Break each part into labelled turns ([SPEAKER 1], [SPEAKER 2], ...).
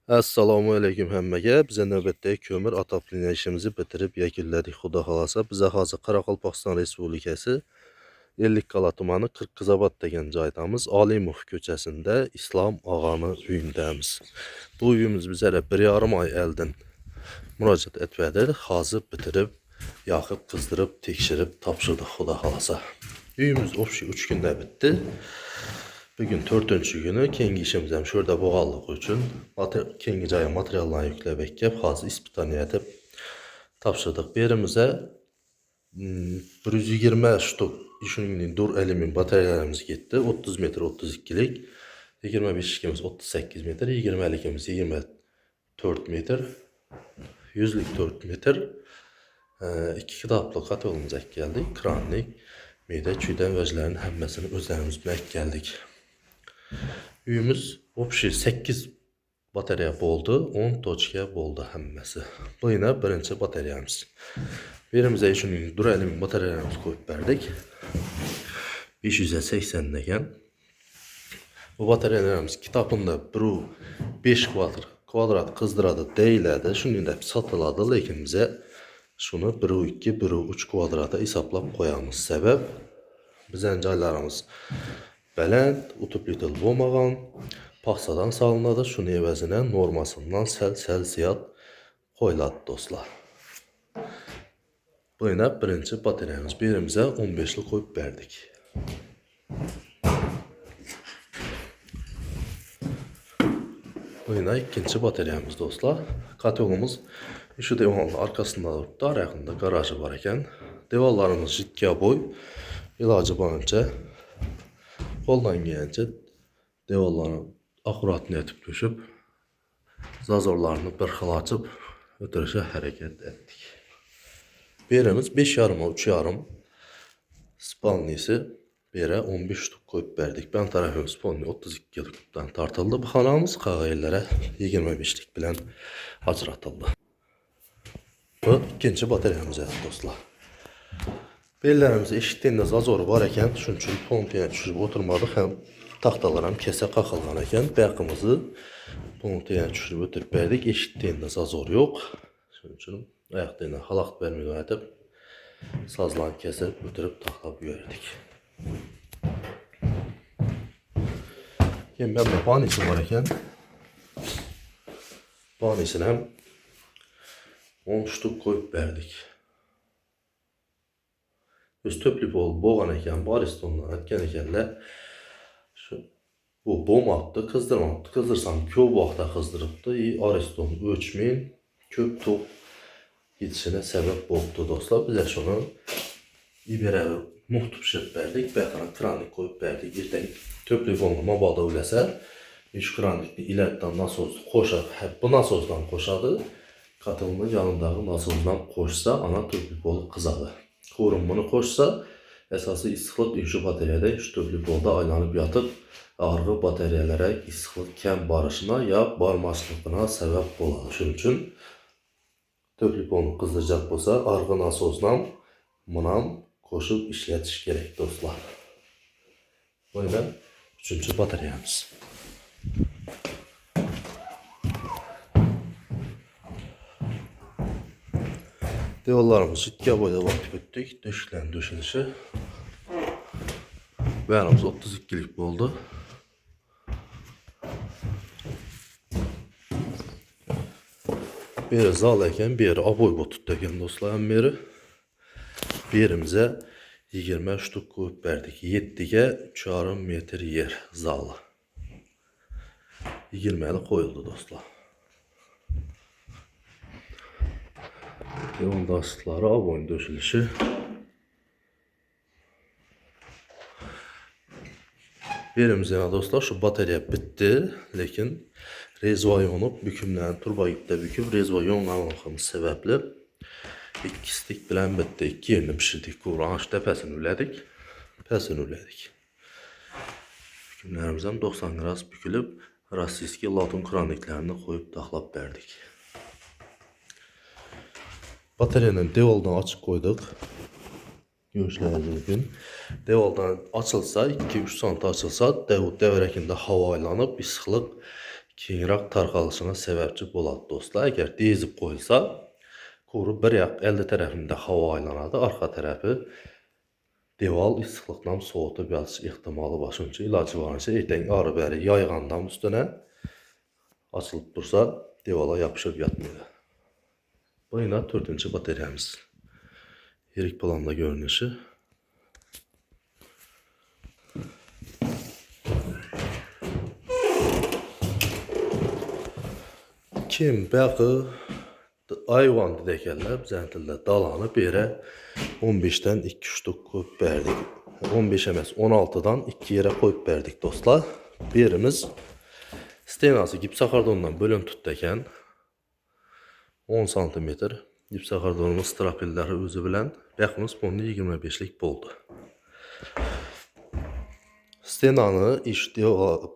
[SPEAKER 1] Assalamu alaikum hammaga. Bizə növbətdəki kömür atapliniya işimizi bitirib yekunladik. Xudo xolasa bizə hazır Qoraqalpaqiston Respublikası Ellikqala tumanı Qırqqızabad degan joydamiz. Alimov ko'chasida İslam ağanın uyundamiz. Bu uyumuz bizə 1,5 ay əldən müraciət etmədir. Hazır bitirib, yaxıb, qızdırıb, tekşirib tapşırdıq Xudo xolasa. Uyumuz 3 gündə bitdi. Bugün 4-cü günü kengi işimizden şurada boğallık için kengi caya materiallarını yükləmək gəlib, hazır ispitaniya edib tapşırdıq. Birimize 120 ştuk düşünün dur elimin bataryalarımız gitti. 30 metre 32'lik, 25 işkimiz 38 metre, 20 elikimiz 24 metre, 100'lik 4 metre, 2 kitaplı katolumuza geldik. Kranlik, meyde, çüyden vəclərin həmməsini özlərimiz bilək gəldik. Uyumuz 8 batarya boldu, 10 toçka boldu həmməsi. Bu yine birinci bataryamız. Birimizə üçün dur elimin bataryalarımızı koyup verdik. 580 degen. Bu bataryalarımız kitabında 5 kvadrat kızdıradı deyilədi. Şunu da satıladı, lakin bize şunu 1,2, 1,3 kvadrata hesaplap koyamız. Sebep bizden caylarımız Bələnd, utuplitil olmağan, paxsadan salınladı. Şunu əvəzinə normasından sel-siyat qoyladı dostlar. Bu yine birinci bataryamız. Birimizə 15'li koyup verdik. Bu yine ikinci bataryamız dostlar. Katyolumuz şu devalın arkasında durub, dar yaxında garajı var ikən. Devallarımız jitkiya boy, ilacı boyunca koldan gelince devallarını akuratını etip düşüp zazorlarını bırxıl açıp ötürüşe hareket ettik. Birimiz 5,5'a 3,5 spalnisi bire 15 ştuk koyup verdik. Ben tarafım spalni 32 kubdan tartıldı. Bu xanamız qağayillere 25'lik bilen acıratıldı. Bu ikinci bataryamız dostlar. Bellərimizə eşitdiyində zazor var ikən, şunun üçün pompaya düşürüb oturmadıq. Həm taxtalar həm kəsə qaxılğan ikən, bəqimizi pompaya düşürüb ötürüb verdik. Eşitdiyində zazor yox. Şunun üçün ayaqda ilə halaq verməyib edib, sazlarını kəsib ötürüb taxtab verdik. Yəni, mən banisi var ikən, banisinə 10 ştuk koyup verdik. Öz töplü bol boğan eken, baristondan etken ekenle bu bomaqdı, kızdırmadı. Kızdırsam köp vaxta kızdırıbdı. Ariston ölçmeyin, köp top yetişine sebep oldu dostlar. Bize şunu ibere muhtub şıp verdik. Bəxana kranik koyup verdik. Ertəlik töplü bolma bağda öləsə, üç kranikli ilərdən nasoz qoşar. Bu nasozdan qoşadı. Katılının yanındağı nasozdan qoşsa, ana töplü bolu kızadı. Korun bunu koşsa, esası istiqlıq üçü bataryada 3-4'lük bolda aylanıb yatıb, ağırğı bataryalara istiqlıq kəm barışına ya barmaçlığına səbəb olar. Şunun üçün 4'lük bolunu qızdıracaq bolsa, ağırğı nasozdan buna koşub işlətiş gerek dostlar. Bu ilə 3-cü bataryamız. Devallarımızı ciddiye boyda vakit ettik. Döşüklerin döşülüşü. Beyanımız 32'lik oldu. Bir zal eken, bir aboy botut eken dostlarım beri. Birimize 20 ştuk koyup verdik. 7'ye 3,5 metre yer zalı. 20'li koyuldu dostlar. Yolun dastıkları aboyun döşülüşü. Birimiz yana dostlar şu batarya bitti. Lakin rezvayonu bükümlerini turba ipte büküp rezvayon almamız sebeple ikistik bilen bitti. 2 yerini pişirdik. Kuran tepesini üledik. Pesini üledik. Bükümlerimizden 90 gras bükülüp rassiski latun kraniklerini koyup taxlap verdik. Bataryanın devaldan açık koyduk. Görüşləriniz gün. Devaldan açılsa, 2-3 sant açılsa, devrəkində hava ilanıb, istiqlıq keyinroq tarqalışına səbəbçi bo'ladi do'stlar. Agar dezib qo'yilsa, kuru bir yoq əldə tərəfində hava aylanadi, arxa tərəfi deval issiqlikdan soğutub yatış ehtimalı var. Çünki ilacı varsa ertəng arı bəri yayğandan üstünə açılıb dursa devala yapışıb yatmıyor. Bu yine 4-cü bateriyamız. Yerik planda görünüşü. Kim bəxi ayvan dedəkəllər bizəntildə dalanı berə 15-dən 2 ştuk qoyub bərdik. 15 emas 16-dan 2 yerə qoyub bərdik dostlar. Birimiz stenası gipsakardondan bölüntüdəkən 10 cm gipsakardonumuz strapilləri özü bilən bəximiz bunun 25'lik boldu. Stenanı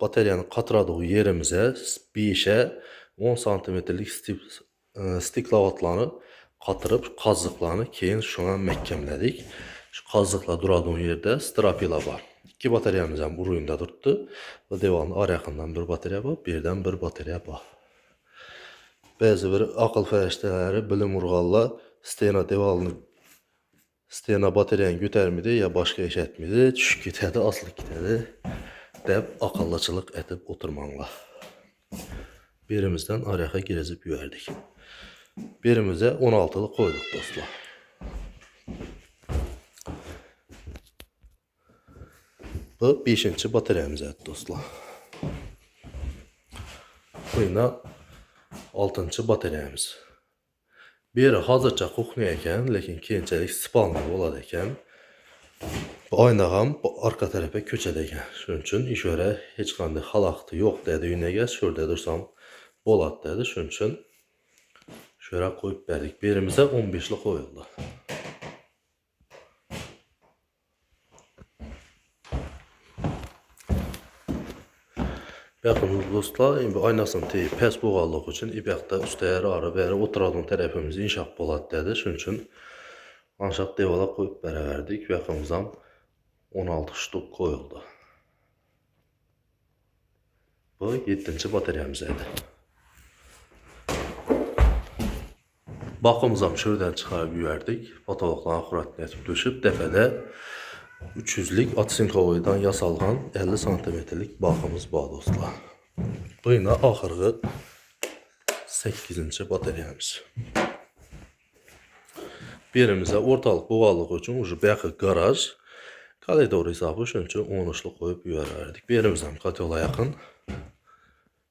[SPEAKER 1] bateriyanı qatıradığı yerimizə 5'ə 10 cm'lik stiklavatlarını qatırıb qazıqlarını keyin şuna məhkəmlədik. Şu qazıqla duradığın yerdə strapila var. 2 bateriyamızın bu ruyunda durdu. Və devalın arayağından bir bateriya var, birdən bir bateriya var. Bəzi bir akıl fərəştələri bilim urğallar stena bateriyanı götərmidi ya başqa iş etmidi, düşük gitədi, asılıq gitədi deyib akıllıçılıq edib oturmanlar. Birimizdən arayağa girəcib yüərdik. Birimizə 16'lı koyduk dostlar. Bu 5-ci bateriyamızdır dostlar. Bu yine 6-cı bateriyamız. Biri hazırca qoxnayakən, lakin keyinçəlik spalmı oladəkən bu aynağım bu arka tərəfə köçədəkən. Şunun üçün iş görə heç qanday xalaxtı yox dedi, yünəgə şurada dursam Bolat dedi. Şunun üçün şöyle koyup verdik. Birimizə 15'li koyuldu. Baxın dostlar, aynasını teyip pəs boğallıq üçün ibaqda üstəyəri arı bəri oturadığın tərəfimiz inşaq Bolat dedi. Şunun üçün ancaq devala koyup bərə verdik. Baxımızdan 16 ştuk koyuldu. Bu 7-ci bateriyamızaydı. Baxımızam şuradan çıxarıb yüərdik. Patologların akuratını etib düşüb dəfədə 300'lik Atsinkovoydan yasalğan 50 cm'lik baxımız var dostlar. Bu yine axırğı 8-ci bateriyamız. Birimizə ortalıq boğallıq üçün ucu bəxi qaraj koridor hesabı çünki 13'lü koyub yüərərdik. Birimizəm katyola yaxın.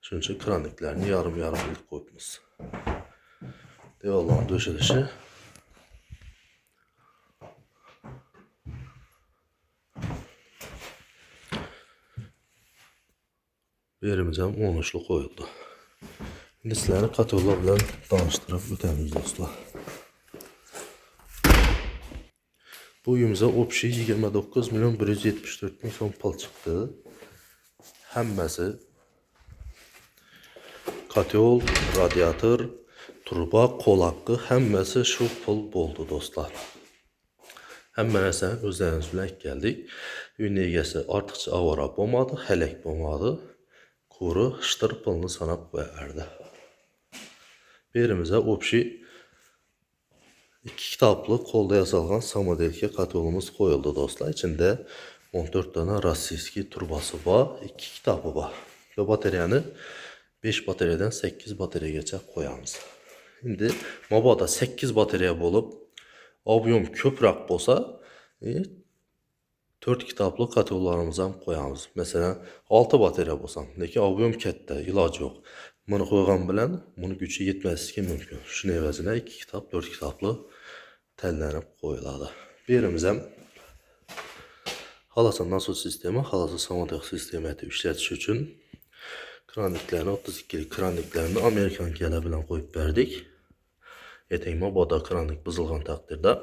[SPEAKER 1] Çünki kraniklərini yarım ilk koyubmuz. Devalların döşülüşü. Birimizəm 13'lü koyuldu. İndi sizləri katyola ilə danışdırıb ötəmiz dostlar. Bu uyumuza opşi 29.174.000 son pul çıxdı. Həmməsi katyol, radiator, turba, kol haqqı həmməsi şu pul boldu dostlar. Həmmənəsən özləriniz bilək gəldik. Ünəygəsi artıqca avara bomadı, hələk bomadı. Kuru ştır pulunu sanab qoyardı. Birimizə opşi 2 kitaplı kolda yazılğan samodelki katyolumuz koyuldu dostlar. İçində 14 tane rossiyski turbası var, 2 kitabı var. Ve bateriyanı 5 bateriyadan 8 bateriya geçək koyamız. Şimdi mabada 8 bateriya olub, obiyum köprək bolsa 4 kitaplı katyollarımızdan koyamız. Mesela 6 bateriya bolsam, lakin obiyum kətdə, ilacı yox. Bunu koyğan bilən, bunun gücü yetməsi ki mümkün. Şunun əvəzinə 2 kitap, 4 kitaplı təllənib qoyuladı. Birimizə halası nasıl sistemi, halası samotek sistemi işlətiş üçün kraniklərini, 32'lik kraniklərini Amerikan gələ bilən qoyub verdik. Etəyimə boda kranik bızılğan təqdirdə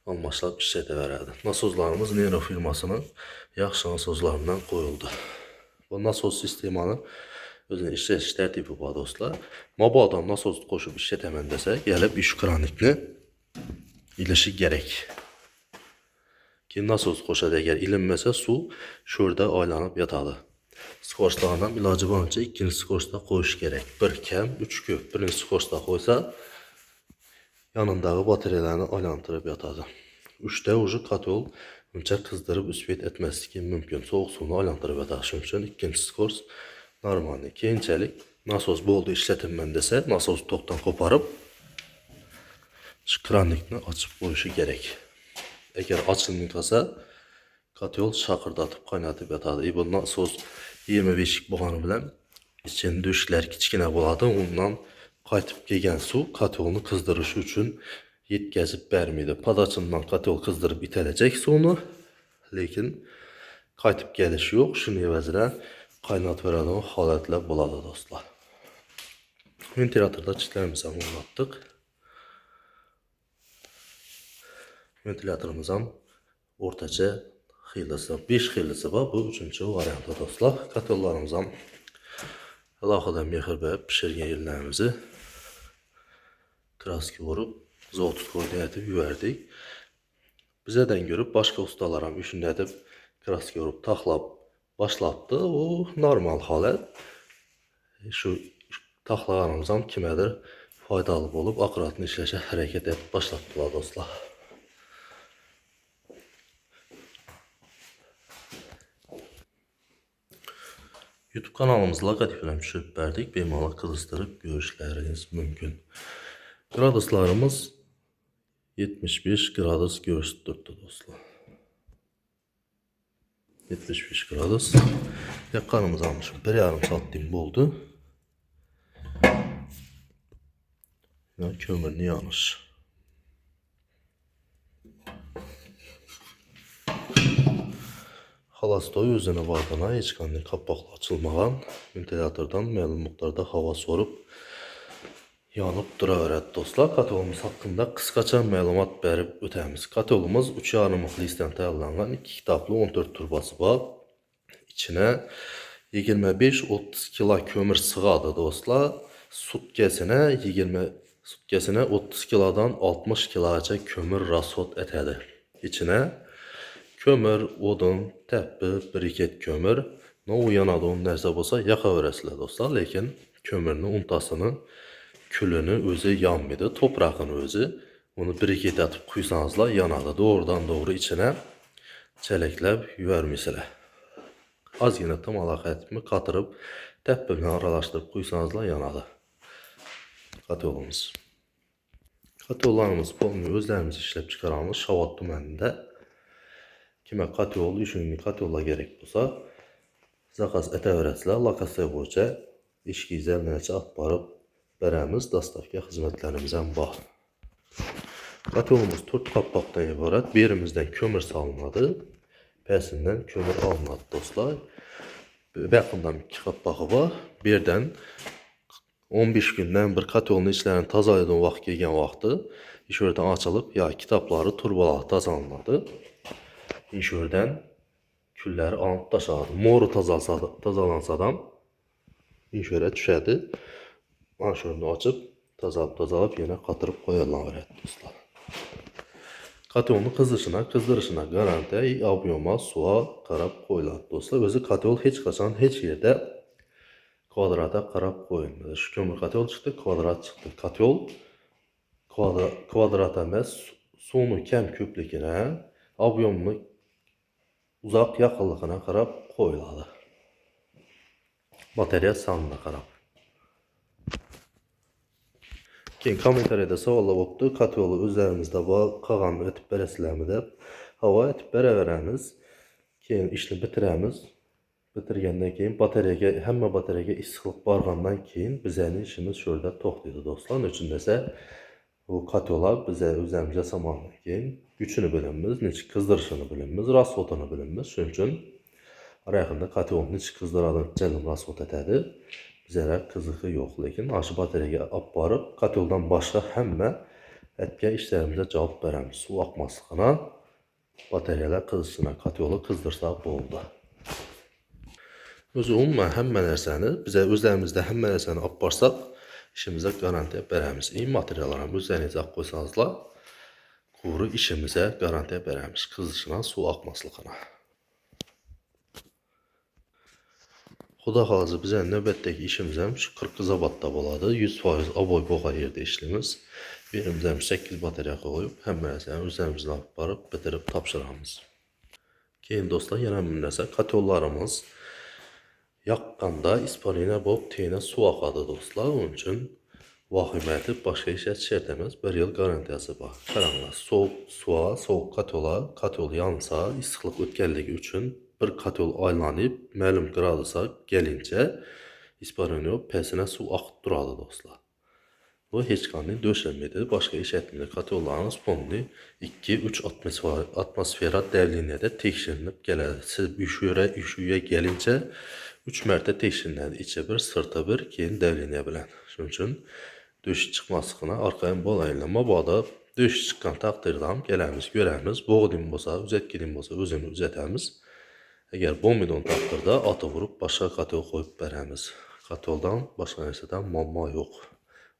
[SPEAKER 1] almaşlab işlətə verərdi. Nasozlarımız Nero firmasının yaxşı nasozlarından qoyuldu. Bu nasoz sistemanı özünün işlətiş tərtibi var dostlar. Mabadan nasoz qoşub işlətəmən desə, gəlib iş kranikli ilişi gerek. Ki nasoz qoşad əgər ilinməsə su şurada aylanıb yatadı. Skorçlardan ilacı varınca ikinci skorçda koyuş gerek. Bir kem, üç küp. Birinci skorçda koysa yanındağı bataryelerini aylantırıp yatadı. Üçte ucu katol önce kızdırıp üsbet etmesi ki mümkün. Soğuk suyunu aylantırıp yataşı üçün ikinci skorç normalde. Keyinçəlik nasos boldu işletilmən desə nasosu toktan koparıp kranlikini açıp koyuşu gerek. Eğer açılmıyorsa katol şakırdatıp kaynatıp yatadı. Bu nasos 25'lik buğanı bilen için düşklər kiçkinə buladı. Ondan qaytıp gelən su katolunu kızdırışı üçün yetkəzib bərmiydi. Padaçından katol kızdırıp itələcək suyunu. Lakin qaytıp gəlişi yox. Şunun əvəzinə qaynat verən o halətlə buladı dostlar. Ventilatorda çitlərimizi anlattık. Ventilatorumuzun ortaca xilisi, 5 xilisi var. Bu üçüncü variantı dostlar. Katollarımızın laxadan mexir və pişirgen yerlərimizi kraski vurup zoltut koordinatı yüverdik. Bizədən görüp başka ustalarım düşündədib kraski vurup taxlab başlattı. O normal halət. Şu taxlağanımızdan kimədir faydalı olub akkuratını işləşə hərəkət edib başlatdılar dostlar. YouTube kanalımızla logotipindən düşürüb bərdik. Bemalak kızışdırıb görüşləriniz mümkün. Graduslarımız 75 gradus göstərdi dostlar. 75 gradus. Yakanımızı almışım. 1,5 saat dimba oldu. Ya kömürünü yanış. Halastoy özünə vardana heç qanday qapaqla açılmağan ventilatordan məlum miqdarda hava sorup yanıb dura öyrət dostlar. Katolumuz haqqında qısqaça məlumat verib ötəmiz. Katolumuz 3,5 listdən təyyarlanan 2 kitablı 14 turbası var. İçinə 25-30 kilo kömür sığadı dostlar. Sutkəsinə 30 kilodan 60 kiloca kömür rasot etədi. İçinə kömür, odun, təppi, briket kömür. Ne uyanadı onun nərsə olsa yaxa verəsilər dostlar. Lakin kömürünü, untasını, külünü özü yanmıydı. Toprağını özü. Onu briket atıp kuysanızla yanadı. Doğrudan doğru içine çələkləb yüvərmisələr. Az yine tam əlaqətimi qatırıb təppimlə aralaşdırıb kuysanızla yanadı. Katolumuz. Katollarımız polmuyor. Özlərimiz işləb çıxaranmış Şavat tümənində. Kimə katol, 3 günlük katolla gerek olsa zakaz etə verəsilər. Lokasiya boyunca işki zəlnəcə atbarıb bərəmiz dastavka xidmətlərimizdən bax. Katolumuz 4 qapaqdan ibarət. Birimizdən kömür salınmadı. Pəsindən kömür alınmadı dostlar. Bəxından 2 qapağı var. Birdən 15 gündən bir katolun içlərini tazaladığın vaxt gələn vaxtı inşördən açılıb ya kitapları turbalar tazalanmadı. İnşördən külləri alınıb daşadı. Moru tazalansadan inşörə düşədi. Manşörünü açıb tazalıb yenə qatırıb qoyarlar öyrət dostlar. Katolunu qızdırışına garantiya abyoma suya qarab qoyular dostlar. Özü katol heç qaçan heç yerdə kvadrata qarab qoyulmadı. Şu kömür katol çıxdı, kvadrat çıxdı. Katol kvadrata məs suyunu kəm küplükünə, abyomunu uzaq yaxınlığına qarab qoyuladı. Batarya sanına qarab. Keyin kommentariyada savollar oldu. Katolu üzərimizdə var. Qağanı ötüb bərəsilərmi də hava ötüb bərə verəmiz. Keyin işini bitirəmiz. Bitirgəndən keyin bataryaya, həmmə bataryaya issiqlıq barğandan keyin bizənin işimiz şurada toxtuydu dostlar. Onun üçün dəsə bu katola bizə üzərimizə samandan keyin gücünü bilinmiz, neçə qızdırışını bilinmiz, rasotunu bilinmiz. Şunun üçün arayağında katolun neçə qızdıradın cələm rasot etədi. Bizələr qızıqı yox. Lakin aşı bataryaya aparıb katoldan başqa həmmə ətgə işlərimizə cavab verəmiz. Su axmaslığına, bataryalar qızışına, katolu qızdırsaq bu oldu. Özü umma həmmə nərsəni, bizə özlərimizdə həmmə nərsəni aparsaq işimizə garantiya verəmiz. İyi materiallara özləriniz qoysanızla quru işimizə garantiya verəmiz. Qızışına, su axmaslığına. Xuda xalıcı bizə növbətdəki işimiz həm şu 40 zavatda boladı. 100% aboy boğa yerdə işlimiz. Birimiz həm 8 batarya qoyub, həm məsələn üzərimizdən aparıb bitirib tapşırığımız. Keyin dostlar, yenə bir nəsə katollarımız yaqqanda ispaline bob teyinə su axadı dostlar. Onun üçün vahimətli başqa iş yetişdirməz. 1 yıl garantiyası var. Qaranlıq soğuk suya, soğuk katola, katol yansa, istiqlıq ötkənliyi üçün bir katol aylanıb, məlum qıradısa gəlincə ispaline pəsinə su axıt duradı dostlar. Bu heç qanın döşənmədir. Başqa iş etmir. Katollarınız fonlu 2-3 atmosfera dəvliyində tekşirinib gəlir. Siz üşüyə gəlincə 3 mərtə tekşirinədir. İçə bir, sırta bir, keyin dəvliyəyə bilən. Şunun üçün döş çıxmasına arxayın bolayla. Mabada döş çıxan təqdirdən gələmiz, görəmiz. Boğdin bolsa, üzətgidin bolsa özünü üzətəmiz. Əgər bombidon təqdirdə atı vurub başqa katol qoyub bərəmiz. Katoldan başqa nəsədən mamma yox.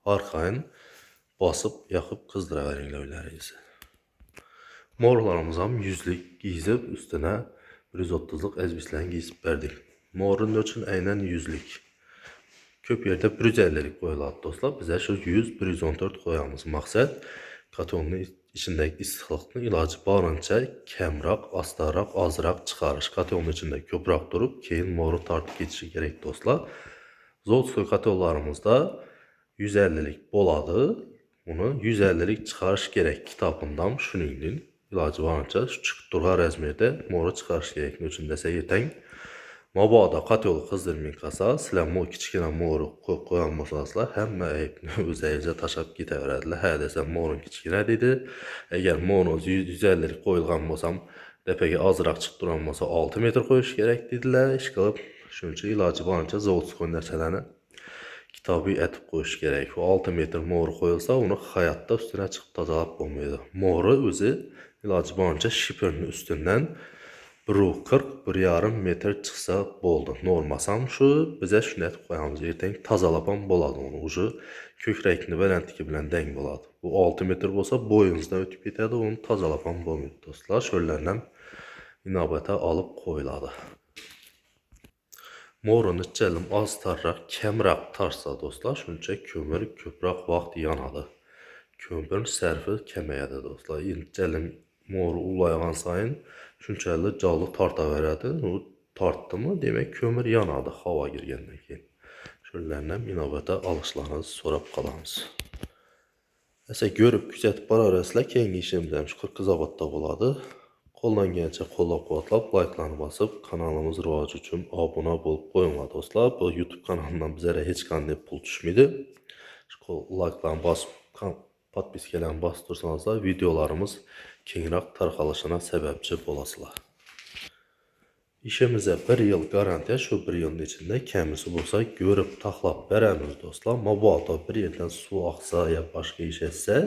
[SPEAKER 1] Arxayın basıb, yaxıb qızdıra verin lövlərinizi. Morlarımızam 100'lük giyizib üstünə 130'luk əzbislərini giyizib bərdik. Morun üçün əynən 100'lük. Köp yerdə 150'lik qoyuladı dostlar. Bizə şu 100-114 qoyamız. Maqsad katonun içindəki istiqlıqını ilacı barınca kəmraq, astaraq, azraq çıxarış. Katonun içində köpraq durub, keyin moru tartıb geçişi gerek dostlar. Zoltskoy katonlarımızda 150'lik boladı. Bunu 150'lik çıxarış gerek kitabından şuningdin. İlacı varınca şu çıxdırğa rəzmirdə moru çıxarış gerek. Üçün dəsə yetən mabada katolu qızdırmayın kasa, silə mo kiçikən moru qoyanmasazlar, həmmə əyibini özəyicə taşab getə verədilər. Hə desən morun kiçikənədir. Əgər morun 150'lik qoyulğan bolsam, dəpəki azraq çıxdıranmasa 6 metr qoyuş gerek dedilər. İş qılıb, şunun üçün ilacı varınca Zoltskoy nəsələni kitabı ətib qoyuş gerek. O 6 metr moru qoyulsa, onu həyatda üstünə çıxıb tazalab olmaydı. Moru özü ilacı varınca şiperinin üstündən 1,40-1,5 metr çıxsa boldu. Normasam şu, bizə şünət qoyamız. Ertən tazalapan boladı onu. Ucu kök rəngini vələntiki bilən dəng boladı. Bu 6 metr olsa boyunuzdan ötüb getədi. Onu tazalapan bolmaydı dostlar. Şöllərlə inabətə alıb qoyuladı. Morunu cəlim az tarraq, kəmraq tarsa dostlar. Şunca kömür, köpraq vaxt yanadı. Kömürün sərfi kəməyədir dostlar. Cəlim moru ulayğan sayın şunçəli callı tarta verədi. O tartdı mı demək kömür yanadı hava girgəndən keyin. Şöllərlə inabətə alışlarınızı sorab qalamız. Əsə görüb güzətib bararəslə keyingi işimizdən 40 zavatda boladı. Qoldan gəlcə qollab quvvatlab, like'larını basıb kanalımız rivacı üçün abunə olub qoyunlar dostlar. Bu YouTube kanalından bizlərə heç qanday pul düşmüydü. Like'larını basıb, podpiskələrini bastırsanızlar videolarımız kengraq tarxalışına səbəbçi olasılar. İşimizə 1 yıl garantiya, şu 1 yılın içində kəmisi olsa görüb taxlab bərəmiz dostlar. Mabada bir yerdən su axsa ya başqa iş etsə,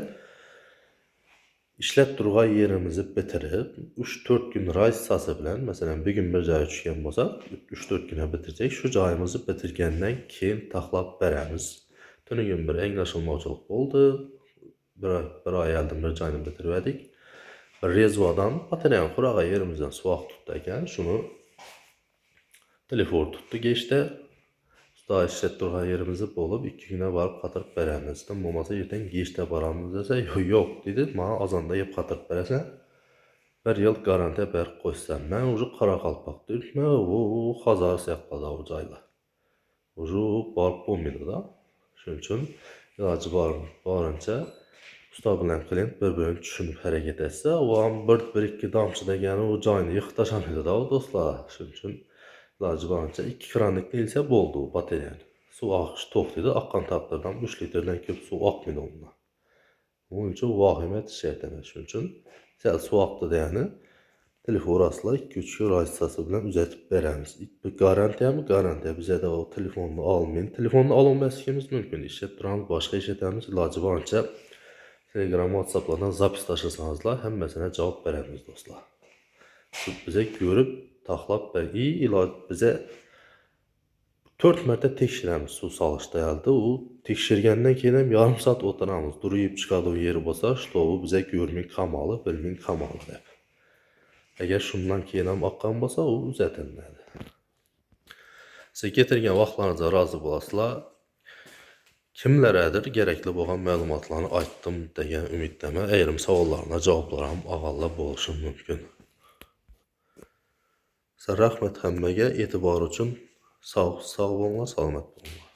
[SPEAKER 1] işlətdirğə yerimizi bitirib 3-4 gün raissası bilən, məsələn bir gün bir cay üçgən olsa 3-4 günə bitirəcək. Şu cayımızı bitirgəndən keyin taxlab bərəmiz. Tünü gün bir englaşılmacılıq oldu. Bir ay əldim bir cayını bitirmədik. Rezvadan bataryanın qurağa yerimizdən su axı tutdayken şunu telefon tutdu geçdi. Daha işlətdirğə yerimizi bolub 2 günə varıb qatırıb bərəmizdən. Olmasa yerdən geçdə baramız desə, yox dedi. Mənə azanda yeb qatırıb bərəsən. 1 yıl garantiya bərq qoysan. Mən ucu qaraqalpaq deyil. Mən o xazarı səhqada o cayla. Ucu barb olmaydı da. Şunun üçün ilacı varınca usta bilən klient bir-birini düşünüb hərəkət etsə, o an 1-2 damçıda yəni o cayını yıxtaşamıydı da o dostlar. Şunun üçün ilacı varınca 2 kranlik deyilsə boldu o bateriyanı. Su axışı toxtuydu, aqqan tapdırdan 3 litrdən köp su axmıydı onunla. Onun üçün vahimət şərtləmək. Şunun üçün səl su axdı deyəni telefon asla 2-3 raissası bilən üzətib bərəmiz. Garantiya mı? Garantiya. Bizə də o telefonunu almayın. Telefonunu alınməskimiz mümkün. İşlətdirəmiz, başqa işlətdirəmiz ilacı varınca Telegram, WhatsApp'lardan zapis taşırsanızlar, həm məsələ cavab verəmiz dostlar. Bizə görüb, taxlab ilacı bizə 4 mərtə tekşirəmiz su salışdayaldı. O tekşirgəndən keyin yarım saat oturamız. Duruyub çıxadı o yeri bolsa, ştovu bizə görmün kamalı, bilmin kamalı. Əgər şundan keyin aqqan bolsa, o üzətənlədir. Sizə getirgən vaxtlarınıza razı bulasılar. Kimlərədir gerekli olan məlumatlarını aytdım deyə ümiddəmə. Əyrim savollarına cavablaram ağalla buluşum mümkün. Sizə rəhmət həmməyə etibar üçün sağ olun, salamat olun.